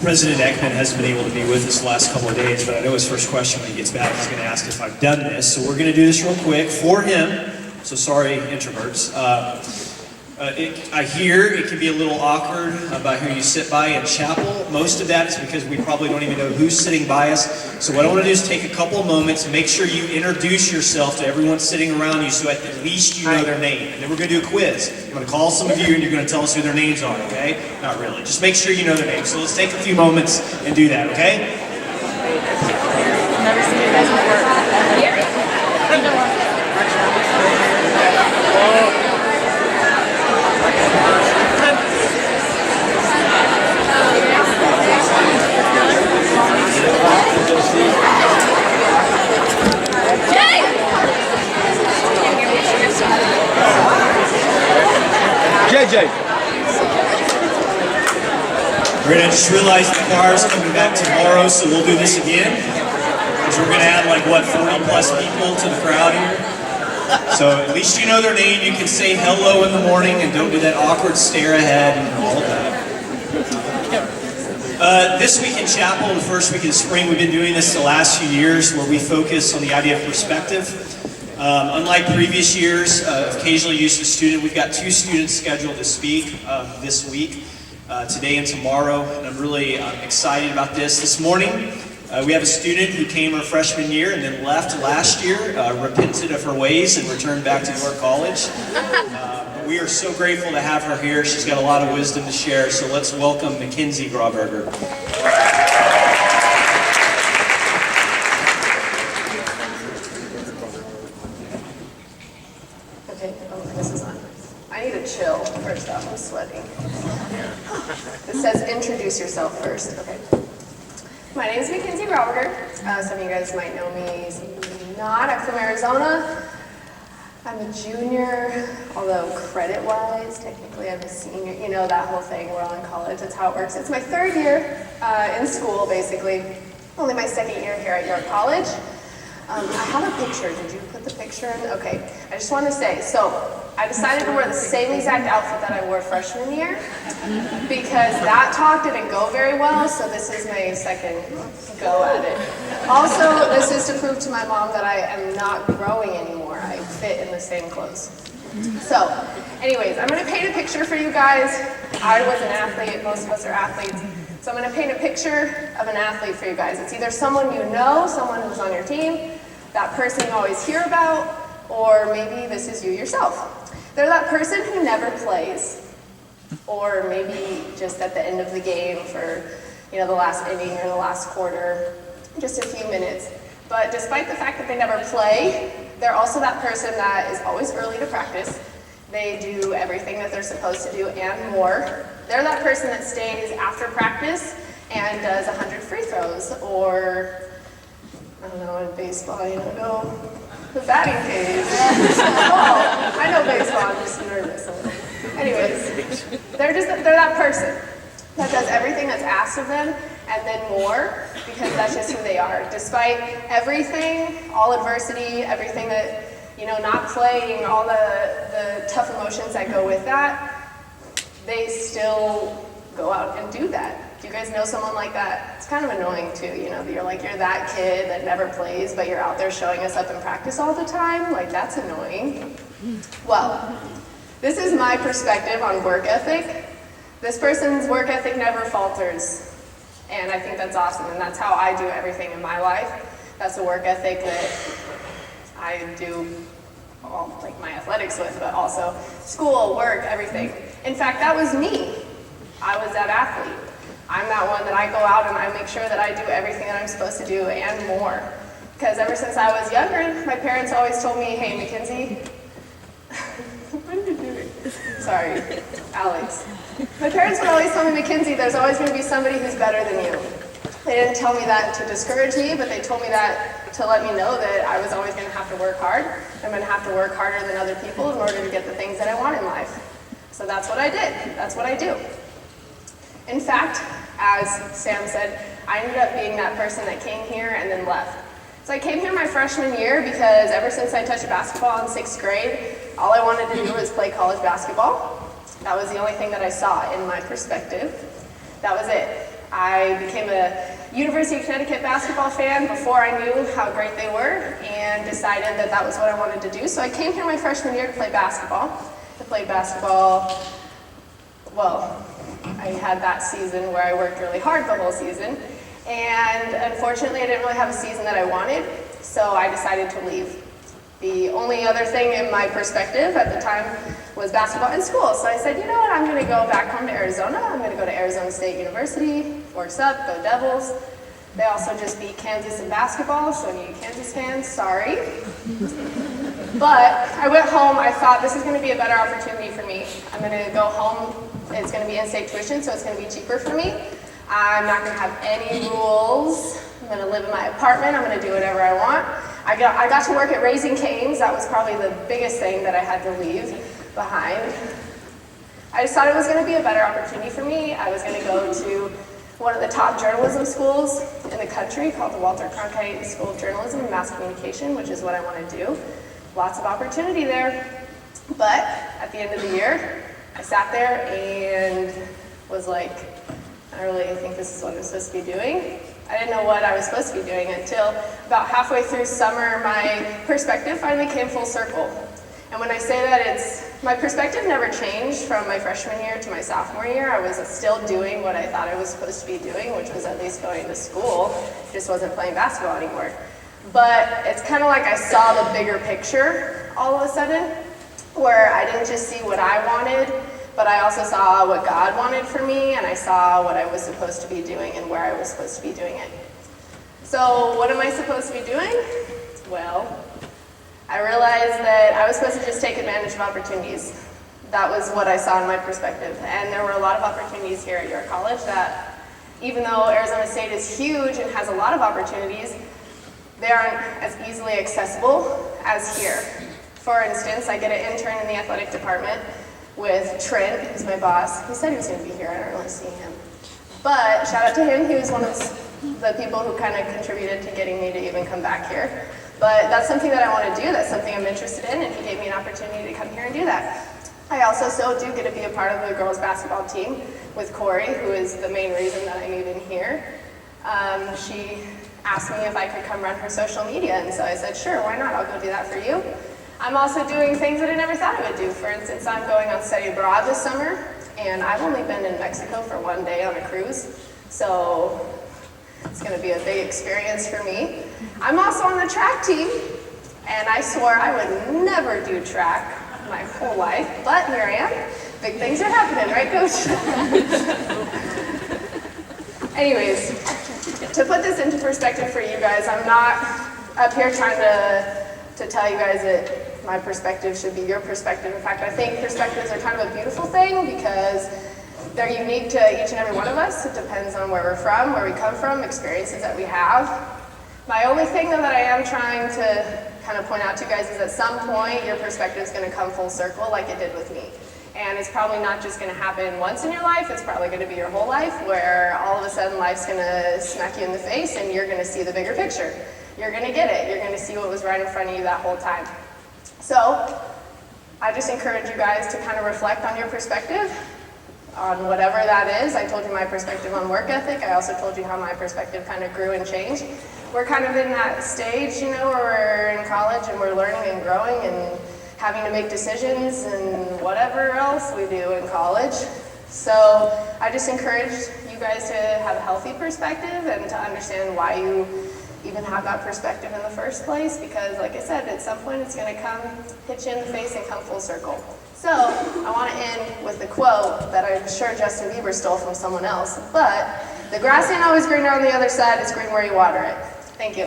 President Ekman hasn't been able to be with us the last couple of days, but I know his first question when he gets back is going to ask if I've done this. So we're going to do this real quick for him. So sorry, introverts. I hear it can be a little awkward about who you sit by in chapel. Most of that is because we probably don't even know who's sitting by us. So what I want to do is take a couple of moments and make sure you introduce yourself to everyone sitting around you so at least you know their name. And then we're going to do a quiz. I'm going to call some of you and you're going to tell us who their names are, okay? Not really. Just make sure you know their names. So let's take a few moments and do that, okay? Never seen you guys JJ. Great, I just realized the choir's coming back tomorrow, so we'll do this again. Because we're going to add like, what, 40 plus people to the crowd here. So at least you know their name, you can say hello in the morning and don't do that awkward stare ahead and all of that. This week in chapel, the first week of spring, we've been doing this the last few years where we focus on the idea of perspective. Unlike previous years, occasionally used a student. We've got 2 students scheduled to speak this week, today and tomorrow, and I'm really excited about this. This morning, we have a student who came her freshman year and then left last year, repented of her ways and returned back to York College. We are so grateful to have her here. She's got a lot of wisdom to share, so let's welcome Mackenzie Grauberg. I need to chill first off, I'm sweating. It says introduce yourself first. Okay. My name is Mackenzie Grauberg. Some of you guys might know me, some of you not. I'm from Arizona. I'm a junior, although credit-wise, technically I'm a senior. You know that whole thing, we're all in college, that's how it works. It's my 3rd year in school, basically. Only my 2nd year here at York College. I have a picture. Did you put the picture in? Okay. I just want to say, so I decided to wear the same exact outfit that I wore freshman year because that talk didn't go very well, so this is my 2nd go at it. Also, this is to prove to my mom that I am not growing anymore. I fit in the same clothes. So, anyways, I'm going to paint a picture for you guys. I was an athlete. Most of us are athletes. So I'm going to paint a picture of an athlete for you guys. It's either someone you know, someone who's on your team, that person you always hear about, or maybe this is you yourself. They're that person who never plays, or maybe just at the end of the game for, the last inning or the last quarter, just a few minutes. But despite the fact that they never play, they're also that person that is always early to practice. They do everything that they're supposed to do and more. They're that person that stays after practice and does 100 free throws, or, I don't know, in baseball, I don't know, the batting cage. Oh, I know baseball, I'm just nervous. Anyways, they're that person that does everything that's asked of them and then more, because that's just who they are. Despite everything, all adversity, everything that, not playing, all the tough emotions that go with that, they still go out and do that. Do you guys know someone like that? It's kind of annoying too, you're that kid that never plays, but you're out there showing us up in practice all the time. Like, that's annoying. Well, this is my perspective on work ethic. This person's work ethic never falters, and I think that's awesome, and that's how I do everything in my life. That's a work ethic that I do all, my athletics with, but also school, work, everything. In fact, that was me. I was that athlete. I'm that one that I go out and I make sure that I do everything that I'm supposed to do and more. Because ever since I was younger, my parents always told me, hey, Mackenzie, what are you doing? Sorry, Alex. My parents would always tell me, Mackenzie, there's always going to be somebody who's better than you. They didn't tell me that to discourage me, but they told me that to let me know that I was always going to have to work hard. I'm going to have to work harder than other people in order to get the things that I want in life. So that's what I did. That's what I do. In fact, as Sam said, I ended up being that person that came here and then left. So I came here my freshman year because ever since I touched basketball in 6th grade, all I wanted to do was play college basketball. That was the only thing that I saw in my perspective. That was it. I became a University of Connecticut basketball fan before I knew how great they were, and decided that that was what I wanted to do. So I came here my freshman year to play basketball. I played basketball, well, I had that season where I worked really hard the whole season, and unfortunately I didn't really have a season that I wanted, so I decided to leave. The only other thing in my perspective at the time was basketball in school, so I said, you know what, I'm going to go back home to Arizona. I'm going to go to Arizona State University, Force Up, go Devils. They also just beat Kansas in basketball, so any Kansas fans, sorry. But I went home, I thought this is going to be a better opportunity for me. I'm going to go home, it's going to be in-state tuition, so it's going to be cheaper for me. I'm not going to have any rules. I'm going to live in my apartment, I'm going to do whatever I want. I got to work at Raising Cane's. That was probably the biggest thing that I had to leave behind. I just thought it was going to be a better opportunity for me. I was going to go to one of the top journalism schools in the country called the Walter Cronkite School of Journalism and Mass Communication, which is what I want to do. Lots of opportunity there. But at the end of the year, I sat there and was like, I don't really think this is what I'm supposed to be doing. I didn't know what I was supposed to be doing until about halfway through summer, my perspective finally came full circle. And when I say that, my perspective never changed from my freshman year to my sophomore year. I was still doing what I thought I was supposed to be doing, which was at least going to school. Just wasn't playing basketball anymore. But it's kind of like I saw the bigger picture all of a sudden, where I didn't just see what I wanted, but I also saw what God wanted for me, and I saw what I was supposed to be doing and where I was supposed to be doing it. So what am I supposed to be doing? Well, I realized that I was supposed to just take advantage of opportunities. That was what I saw in my perspective. And there were a lot of opportunities here at your college that, even though Arizona State is huge and has a lot of opportunities, they aren't as easily accessible as here. For instance, I get an intern in the athletic department with Trent, who's my boss. He said he was going to be here, I don't really see him. But shout out to him, he was one of the people who kind of contributed to getting me to even come back here. But that's something that I want to do, that's something I'm interested in, and he gave me an opportunity to come here and do that. I also still do get to be a part of the girls basketball team with Corey, who is the main reason that I'm even here. She asked me if I could come run her social media, and so I said, sure, why not, I'll go do that for you. I'm also doing things that I never thought I would do. For instance, I'm going on study abroad this summer, and I've only been in Mexico for one day on a cruise, so it's going to be a big experience for me. I'm also on the track team, and I swore I would never do track my whole life, but here I am. Big things are happening, right, Coach? Anyways, to put this into perspective for you guys, I'm not up here trying to tell you guys that my perspective should be your perspective. In fact, I think perspectives are kind of a beautiful thing because they're unique to each and every one of us. It depends on where we're from, where we come from, experiences that we have. My only thing though that I am trying to kind of point out to you guys is at some point your perspective is going to come full circle like it did with me. And it's probably not just going to happen once in your life, it's probably going to be your whole life where all of a sudden life's going to smack you in the face and you're going to see the bigger picture. You're going to get it. You're going to see what was right in front of you that whole time. So I just encourage you guys to kind of reflect on your perspective on whatever that is. I told you my perspective on work ethic. I also told you how my perspective kind of grew and changed. We're kind of in that stage, you know, where we're in college and we're learning and growing and having to make decisions and whatever else we do in college. So I just encourage you guys to have a healthy perspective and to understand why you even have that perspective in the first place, because like I said, at some point it's going to come hit you in the face and come full circle. So I want to end with the quote that I'm sure Justin Bieber stole from someone else, but the grass ain't always greener on the other side, it's green where you water it. Thank you.